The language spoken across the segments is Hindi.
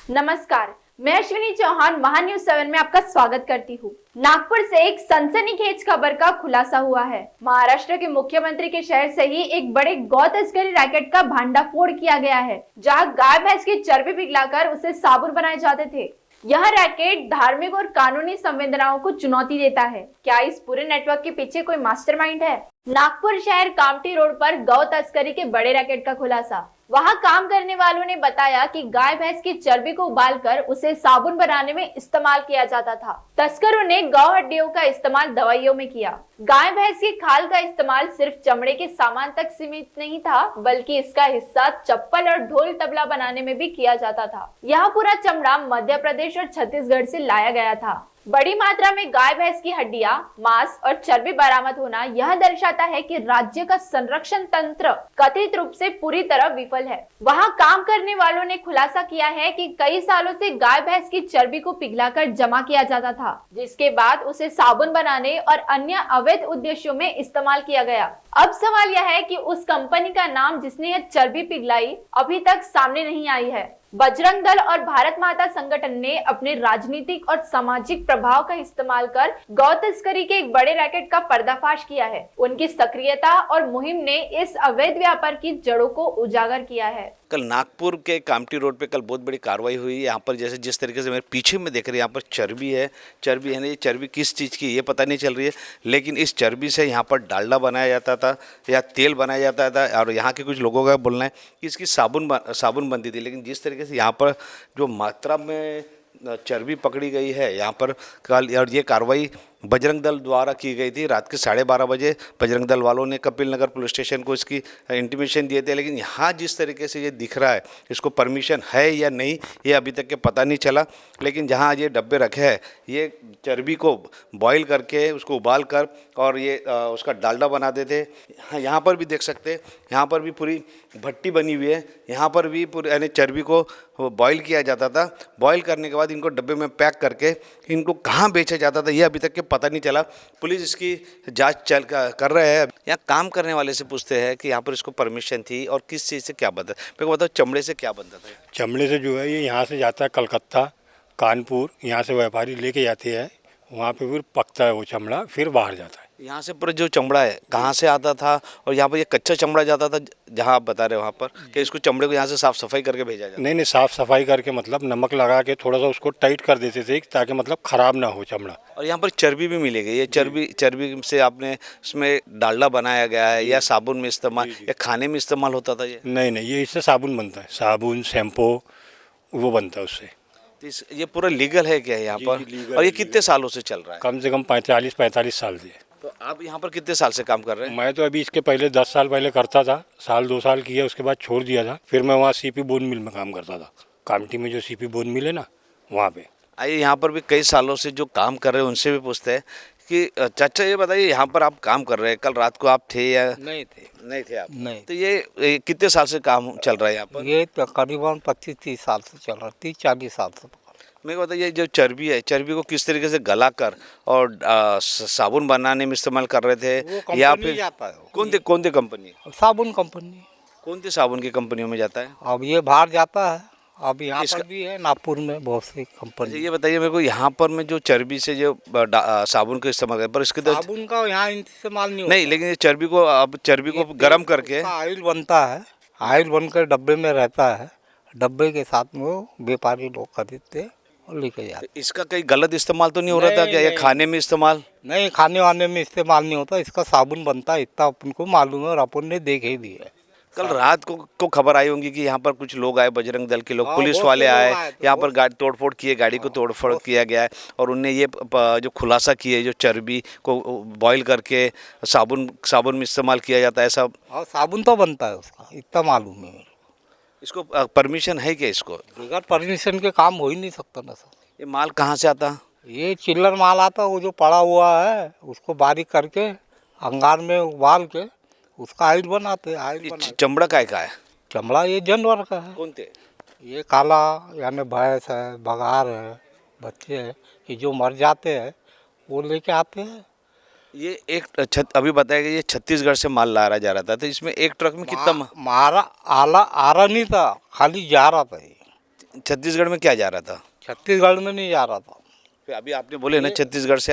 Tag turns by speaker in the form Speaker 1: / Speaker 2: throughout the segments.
Speaker 1: नमस्कार, मैं अश्विनी चौहान महान्यूज 7 में आपका स्वागत करती हूँ। नागपुर से एक सनसनीखेज खबर का खुलासा हुआ है। महाराष्ट्र के मुख्यमंत्री के शहर से ही एक बड़े गौ तस्करी रैकेट का भांडाफोड़ किया गया है, जहाँ गाय भैंस की चर्बी पिघलाकर उसे साबुन बनाए जाते थे। यह रैकेट धार्मिक और कानूनी संवेदनाओं को चुनौती देता है। क्या इस पूरे नेटवर्क के पीछे कोई मास्टरमाइंड है? नागपुर शहर कामठी रोड पर गौ तस्करी के बड़े रैकेट का खुलासा। वहां काम करने वालों ने बताया कि गाय भैंस की चर्बी को उबालकर उसे साबुन बनाने में इस्तेमाल किया जाता था। तस्करों ने गौ हड्डियों का इस्तेमाल दवाइयों में किया। गाय भैंस की खाल का इस्तेमाल सिर्फ चमड़े के सामान तक सीमित नहीं था, बल्कि इसका हिस्सा चप्पल और ढोल तबला बनाने में भी किया जाता था। यह पूरा चमड़ा मध्य प्रदेश और छत्तीसगढ़ से लाया गया था। बड़ी मात्रा में गाय भैंस की हड्डियां, मांस और चर्बी बरामद होना यह दर्शाता है कि राज्य का संरक्षण तंत्र कथित रूप से पूरी तरह विफल है। वहां काम करने वालों ने खुलासा किया है कि कई सालों से गाय भैंस की चर्बी को पिघलाकर जमा किया जाता था, जिसके बाद उसे साबुन बनाने और अन्य अवैध उद्देश्यों में इस्तेमाल किया गया। अब सवाल यह है कि उस कंपनी का नाम जिसने यह चर्बी पिघलाई अभी तक सामने नहीं आई है। बजरंग दल और भारत माता संगठन ने अपने राजनीतिक और सामाजिक प्रभाव का इस्तेमाल कर गौ तस्करी के एक बड़े रैकेट का पर्दाफाश किया है। उनकी सक्रियता और मुहिम ने इस अवैध व्यापार की जड़ों को उजागर किया है।
Speaker 2: कल नागपुर के कामठी रोड पे कल बहुत बड़ी कार्रवाई हुई। यहाँ पर जैसे जिस तरीके से मेरे पीछे में देख रहे हैं, यहाँ पर चर्बी है ना, ये चर्बी किस चीज़ की ये पता नहीं चल रही है, लेकिन इस चर्बी से यहाँ पर डालडा बनाया जाता था या तेल बनाया जाता था। और यहाँ के कुछ लोगों का बोलना है कि इसकी साबुन बनती थी। लेकिन जिस तरीके से यहाँ पर जो मात्रा में चर्बी पकड़ी गई है यहाँ पर कल, और ये कार्रवाई बजरंग दल द्वारा की गई थी। रात के 12:30 बजे बजरंग दल वालों ने कपिल नगर पुलिस स्टेशन को इसकी इंटीमेशन दिए थे। लेकिन यहाँ जिस तरीके से ये दिख रहा है, इसको परमिशन है या नहीं ये अभी तक के पता नहीं चला। लेकिन जहाँ ये डब्बे रखे हैं, ये चर्बी को बॉईल करके उसको उबाल कर और ये उसका डालडा बनाते थे। यहाँ पर भी देख सकते हैं, यहाँ पर भी पूरी भट्टी बनी हुई है। यहाँ पर भी पूरी यानी चर्बी को बॉईल किया जाता था। बॉईल करने के बाद इनको डब्बे में पैक करके इनको कहाँ बेचा जाता था ये अभी तक के पता नहीं चला। पुलिस इसकी जांच कर रहे हैं। यहाँ काम करने वाले से पूछते हैं कि यहाँ पर इसको परमिशन थी और किस चीज़ से क्या बनता है। मेरे को बताओ, चमड़े से क्या बनता था?
Speaker 3: चमड़े से जो है ये यहाँ से जाता है कलकत्ता, कानपुर, यहाँ से व्यापारी लेके जाते हैं, वहाँ पे फिर पकता है वो चमड़ा, फिर बाहर जाता है।
Speaker 2: यहाँ से पूरा जो चमड़ा है कहाँ से आता था? और यहाँ पर ये कच्चा चमड़ा जाता था जहाँ आप बता रहे हो वहाँ पर, कि इसको चमड़े को यहाँ से साफ़ सफाई करके भेजा जाता?
Speaker 3: नहीं, साफ़ सफाई करके मतलब नमक लगा के थोड़ा सा उसको टाइट कर देते थे ताकि मतलब ख़राब ना हो चमड़ा।
Speaker 2: और यहाँ पर चर्बी भी मिलेगी। ये चर्बी से आपने इसमें डालडा बनाया गया है या साबुन में इस्तेमाल या खाने में इस्तेमाल होता था ये?
Speaker 3: नहीं, ये इससे साबुन बनता है, साबुन शैम्पू वो बनता है उससे।
Speaker 2: तो ये पूरा लीगल है क्या यहाँ पर? और ये कितने सालों से चल रहा है?
Speaker 3: कम से कम 45 साल से।
Speaker 2: तो आप यहाँ पर कितने साल से काम कर रहे हैं?
Speaker 3: मैं तो अभी इसके पहले 10 साल पहले करता था, 1-2 साल किया, उसके बाद छोड़ दिया था। फिर मैं वहाँ सीपी बोन मिल में काम करता था, कामठी में जो सीपी बोन मिल है ना, वहाँ पे।
Speaker 2: आइए, यहाँ पर भी कई सालों से जो काम कर रहे हैं उनसे भी पूछते हैं कि चाचा ये बताइए, यहाँ पर आप काम कर रहे हैं, कल रात को आप थे या
Speaker 4: नहीं थे?
Speaker 2: नहीं थे आप?
Speaker 4: नहीं।
Speaker 2: तो ये कितने साल से काम चल रहा है यहाँ पर?
Speaker 4: ये तकरीबन 25-30 साल से चल रहा, 30-40 साल से।
Speaker 2: मेरे को बताइए, जो चर्बी है, चर्बी को किस तरीके से गला कर और साबुन बनाने में इस्तेमाल कर रहे थे या फिर कौन सी कंपनी?
Speaker 4: साबुन कंपनी।
Speaker 2: कौन सी साबुन की कंपनियों में जाता है?
Speaker 4: अब ये बाहर जाता है। अब यहाँ पर भी है नागपुर में बहुत सी कंपनी।
Speaker 2: ये बताइए मेरे को, यहाँ पर में जो चर्बी से जो साबुन का इस्तेमाल है, पर इसके तो
Speaker 4: साबुन का यहाँ इस्तेमाल नहीं होता।
Speaker 2: नहीं, लेकिन ये चर्बी को गर्म करके
Speaker 4: ऑयल बनता है, ऑयल बनकर डब्बे में रहता है। डब्बे के साथ में वो व्यापारी लोग खरीदते और लेके जाते।
Speaker 2: तो इसका कहीं गलत इस्तेमाल तो नहीं हो रहा था क्या? ये खाने में इस्तेमाल?
Speaker 4: नहीं, खाने वाने में इस्तेमाल नहीं होता। इसका साबुन बनता है, इतना अपन को मालूम है और अपन ने देखे भी है।
Speaker 2: कल रात को खबर आई होंगी कि यहाँ पर कुछ लोग आए, बजरंग दल के लोग, पुलिस वाले आए, यहाँ पर गाड़ी तोड़फोड़ किए, गाड़ी को तोड़फोड़ किया गया है और उनने ये जो खुलासा किए, जो चर्बी को बॉईल करके साबुन में इस्तेमाल किया जाता है सब।
Speaker 4: और साबुन तो बनता है उसका, इतना मालूम है।
Speaker 2: इसको परमिशन है क्या? इसको
Speaker 4: बगैर परमिशन के काम हो ही नहीं सकता ना सर।
Speaker 2: ये माल कहाँ से आता?
Speaker 4: ये चिल्लर माल आता है, वो जो पड़ा हुआ है उसको बारीक करके अंगार में उबाल के उसका ऑयल बनाते हैं।
Speaker 2: चमड़ा का है?
Speaker 4: चमड़ा ये जानवर का है।
Speaker 2: कौन थे?
Speaker 4: ये काला यानी भैंस है, बघार है, बच्चे हैं, कि जो मर जाते हैं वो लेके आते हैं।
Speaker 2: ये अभी बताया गया ये छत्तीसगढ़ से माल लाया जा रहा था, तो इसमें एक ट्रक में कितना
Speaker 4: मारा आला आ रहा नहीं था, खाली जा रहा था।
Speaker 2: छत्तीसगढ़ में क्या जा रहा था?
Speaker 4: छत्तीसगढ़ में नहीं जा रहा था।
Speaker 2: फिर अभी आपने बोले ना छत्तीसगढ़ से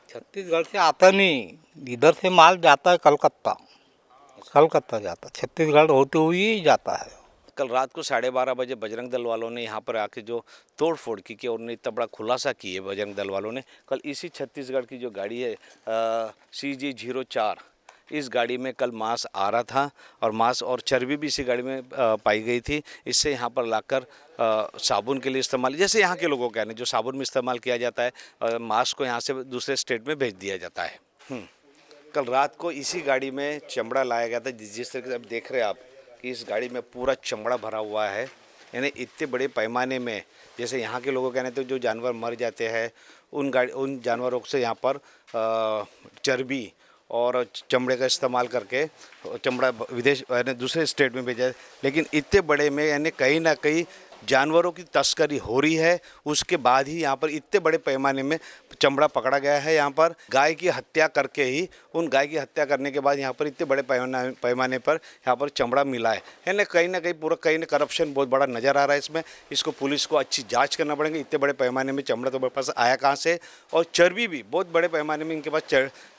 Speaker 4: छत्तीसगढ़ से आता नहीं, इधर से माल जाता है कलकत्ता, कलकत्ता जाता, छत्तीसगढ़ होते हुए ही जाता है।
Speaker 2: कल रात को 12:30 बजे बजरंग दल वालों ने यहाँ पर आके जो तोड़ फोड़ की कि उन्होंने इतना बड़ा खुलासा किया है बजरंग दल वालों ने। कल इसी छत्तीसगढ़ की जो गाड़ी है CG04, इस गाड़ी में कल मांस आ रहा था और मांस और चर्बी भी इसी गाड़ी में पाई गई थी। इससे यहाँ पर लाकर साबुन के लिए इस्तेमाल, जैसे यहाँ के लोगों का कहना है जो साबुन में इस्तेमाल किया जाता है, मांस को यहाँ से दूसरे स्टेट में भेज दिया जाता है। कल रात को इसी गाड़ी में चमड़ा लाया गया था। जिस तरीके से अब देख रहे हैं आप कि इस गाड़ी में पूरा चमड़ा भरा हुआ है, यानी इतने बड़े पैमाने में, जैसे यहाँ के लोगों का कहना है तो जो जानवर मर जाते हैं उन जानवरों से यहाँ पर चर्बी और चमड़े का इस्तेमाल करके चमड़ा विदेश यानी दूसरे स्टेट में भेजा है। लेकिन इतने बड़े में यानी कहीं ना कहीं जानवरों की तस्करी हो रही है। उसके बाद ही यहाँ पर इतने बड़े पैमाने में चमड़ा पकड़ा गया है। यहाँ पर गाय की हत्या करके ही, उन गाय की हत्या करने के बाद यहाँ पर इतने बड़े पैमाने पर यहाँ पर चमड़ा मिला है। यानी कहीं ना कहीं पूरा कहीं ना करप्शन बहुत बड़ा नज़र आ रहा है इसमें। इसको पुलिस को अच्छी जांच करना पड़ेगा। इतने बड़े पैमाने में चमड़ा तो मेरे पास आया कहाँ से, और चर्बी भी बहुत बड़े पैमाने में इनके पास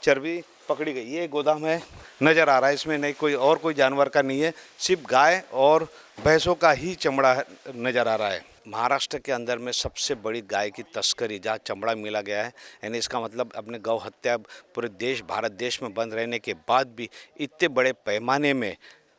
Speaker 2: चर्बी पकड़ी गई। ये गोदाम है, नज़र आ रहा है इसमें नहीं कोई जानवर का नहीं है, सिर्फ गाय और भैंसों का ही चमड़ा नज़र आ रहा है। महाराष्ट्र के अंदर में सबसे बड़ी गाय की तस्करी जहाँ चमड़ा मिला गया है, यानी इसका मतलब अपने गौ हत्या पूरे देश भारत देश में बंद रहने के बाद भी इतने बड़े पैमाने में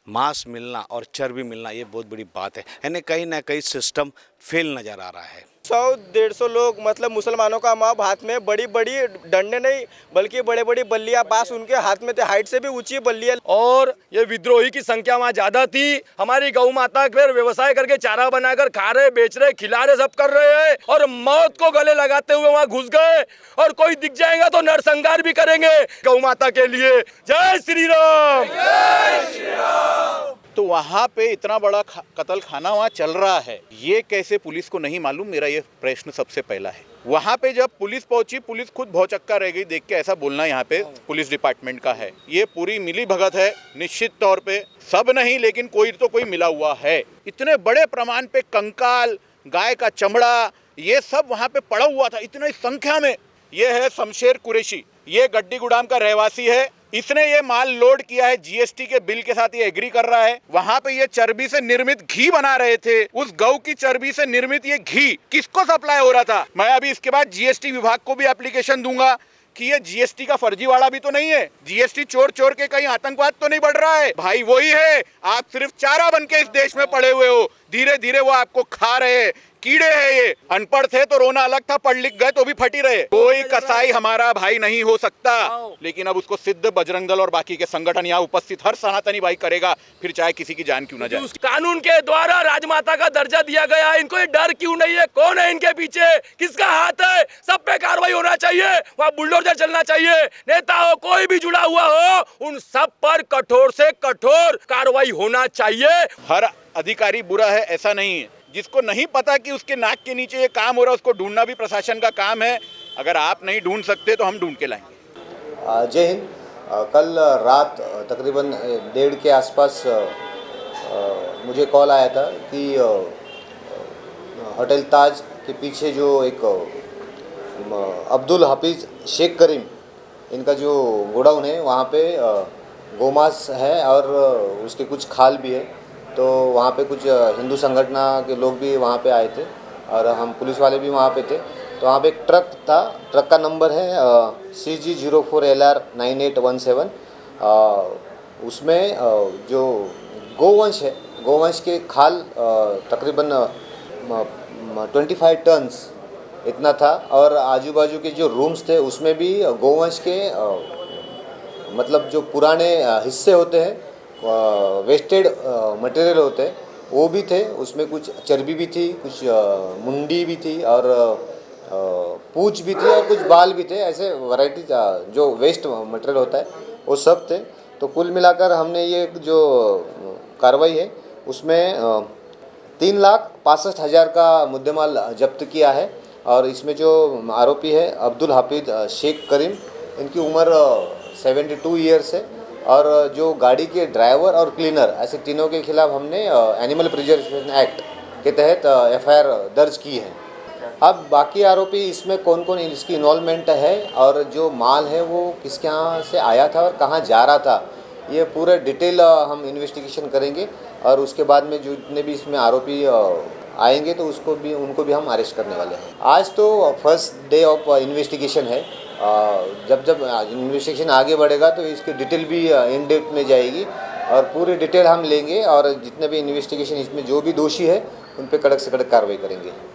Speaker 2: मांस मिलना और चर्बी मिलना, ये बहुत बड़ी बात है। यानी कहीं ना कहीं सिस्टम फेल नज़र आ रहा है।
Speaker 5: 100-150 लोग मतलब मुसलमानों का मॉब, हाथ में बड़ी बड़ी डंडे नहीं बल्कि बड़ी बड़ी बल्लियां बांस उनके हाथ में थे, हाइट से भी ऊंची बल्लियां।
Speaker 6: और ये विद्रोही की संख्या वहाँ ज्यादा थी। हमारी गौ माता फिर व्यवसाय करके चारा बनाकर खा रहे, बेच रहे, खिला रहे, सब कर रहे हैं, और मौत को गले लगाते हुए वहाँ घुस गए। और कोई दिख जाएगा तो नरसंहार भी करेंगे गौ माता के लिए। जय श्री राम, जय श्री राम।
Speaker 7: तो वहाँ पे इतना बड़ा कत्ल खाना वहाँ चल रहा है, ये कैसे पुलिस को नहीं मालूम? मेरा ये प्रश्न सबसे पहला है। वहाँ पे जब पुलिस पहुंची, पुलिस खुद भौचक्का रह गई देख के। ऐसा बोलना यहाँ पे पुलिस डिपार्टमेंट का है, ये पूरी मिली भगत है। निश्चित तौर पे सब नहीं, लेकिन कोई तो कोई मिला हुआ है। इतने बड़े प्रमाण पे कंकाल, गाय का चमड़ा, ये सब वहाँ पे पड़ा हुआ था इतनी संख्या में। ये है शमशेर कुरैशी, ये गड्डी गुडाम का रहवासी है। इसने ये माल लोड किया है, जीएसटी के बिल के साथ ये एग्री कर रहा है। वहाँ पे ये चर्बी से निर्मित घी बना रहे थे। उस गौ की चर्बी से निर्मित ये घी किसको सप्लाई हो रहा था? मैं अभी इसके बाद जीएसटी विभाग को भी एप्लीकेशन दूंगा कि ये जीएसटी का फर्जीवाड़ा भी तो नहीं है, जीएसटी चोर चोर के कहीं आतंकवाद तो नहीं बढ़ रहा है। भाई वही है, आप सिर्फ चारा बन के इस देश में पड़े हुए हो, धीरे धीरे वो आपको खा रहे हैं। कीड़े हैं ये, अनपढ़ थे तो रोना अलग था, पढ़ लिख गए तो भी फटी रहे। कोई कसाई हमारा भाई नहीं हो सकता, लेकिन अब उसको सिद्ध बजरंग दल और बाकी के संगठन यहाँ उपस्थित हर सनातनी भाई करेगा, फिर चाहे किसी की जान क्यों न जाए।
Speaker 6: कानून के द्वारा राजमाता का दर्जा दिया गया है, इनको ये डर क्यों नहीं है? कौन है इनके पीछे, किसका हाथ है? सब पे कार्रवाई होना चाहिए, वहाँ बुलडोजर चलना चाहिए। नेता हो, कोई भी जुड़ा हुआ हो, उन सब पर कठोर से कठोर कार्रवाई होना चाहिए।
Speaker 7: हर अधिकारी बुरा है ऐसा नहीं है, जिसको नहीं पता कि उसके नाक के नीचे ये काम हो रहा है उसको ढूंढना भी प्रशासन का काम है। अगर आप नहीं ढूंढ सकते तो हम ढूंढ के लाएंगे।
Speaker 8: जय हिंद। कल रात तकरीबन 1:30 के आसपास मुझे कॉल आया था कि होटल ताज के पीछे जो एक अब्दुल हफीज़ शेख करीम, इनका जो गोडाउन है वहाँ पे गोमांस है और उसके कुछ खाल भी है। तो वहाँ पे कुछ हिंदू संगठन के लोग भी वहाँ पे आए थे और हम पुलिस वाले भी वहाँ पे थे। तो वहाँ पे एक ट्रक था, ट्रक का नंबर है CG04LR 9817। उसमें जो गोवंश है, गोवंश के खाल तकरीबन 25 टन्स इतना था, और आजू बाजू के जो रूम्स थे उसमें भी गोवंश के मतलब जो पुराने हिस्से होते हैं, वेस्टेड मटेरियल होते हैं, वो भी थे। उसमें कुछ चर्बी भी थी, कुछ मुंडी भी थी और पूंछ भी थी और कुछ बाल भी थे। ऐसे वैरायटी जो वेस्ट मटेरियल होता है वो सब थे। तो कुल मिलाकर हमने ये जो कार्रवाई है उसमें 3,65,000 का मुद्देमाल जब्त किया है। और इसमें जो आरोपी है अब्दुल हफीज़ शेख करीम, इनकी उम्र 72 ईयर्स है। और जो गाड़ी के ड्राइवर और क्लीनर, ऐसे तीनों के खिलाफ हमने एनिमल प्रिजर्वेशन एक्ट के तहत एफआईआर दर्ज की है। अब बाकी आरोपी इसमें कौन कौन इसकी इन्वॉल्वमेंट है और जो माल है वो किसके यहाँ से आया था और कहाँ जा रहा था, ये पूरा डिटेल हम इन्वेस्टिगेशन करेंगे और उसके बाद में जो जितने भी इसमें आरोपी आएंगे तो उनको भी हम अरेस्ट करने वाले हैं। आज तो फर्स्ट डे ऑफ इन्वेस्टिगेशन है। जब इन्वेस्टिगेशन आगे बढ़ेगा तो इसकी डिटेल भी इन डेप्थ में जाएगी और पूरी डिटेल हम लेंगे और जितने भी इन्वेस्टिगेशन इसमें जो भी दोषी है उन पर कड़क से कड़क कार्रवाई करेंगे।